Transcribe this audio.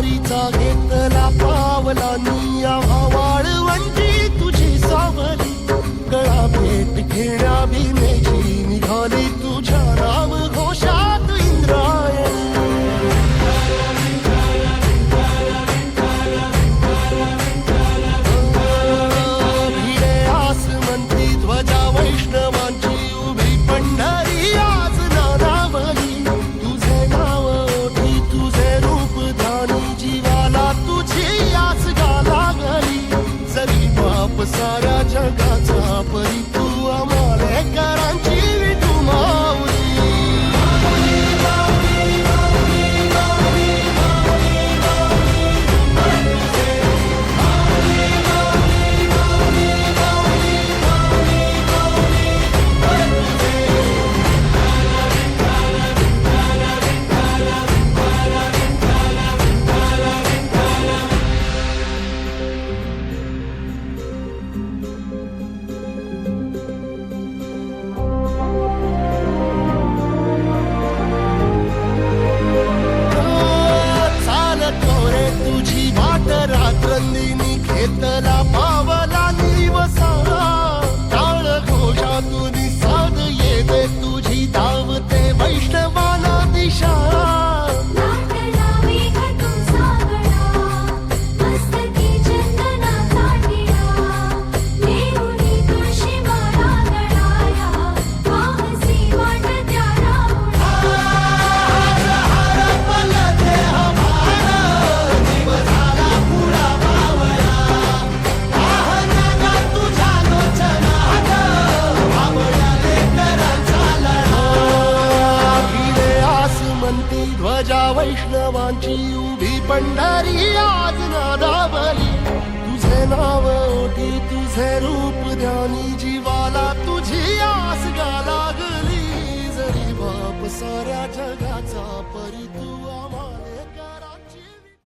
वारीचा घेतला पावलांनी आव्हा वाळवंटी तुझी सावली गळा भेट घेण्या भीमेची निघाली तुझ्या नाम घोषात इंद्रायणी भिडे आसमंती ध्वजा वैष्णवांची उभी पंढरी आज नानावली तुझे नाव ओठी तुझे रूप ध्यानी जीवाला तुझी आस गा लागली जरी बाप साऱ्या जगाचा परी तू आमालेकरांची विठू माऊली तुझी वाट रात्रंदिनी घेतला पावला निवसारा टाळ घोषातून साध येते तुझी धावते वैष्णवाला दिशा ध्वजा वैष्णवांची उभी पंढरी आज नादावली तुझे नाव ओठी तुझे रूप ध्यानी जीवाला तुझी आस गा लागली जरी बाप साऱ्या जगा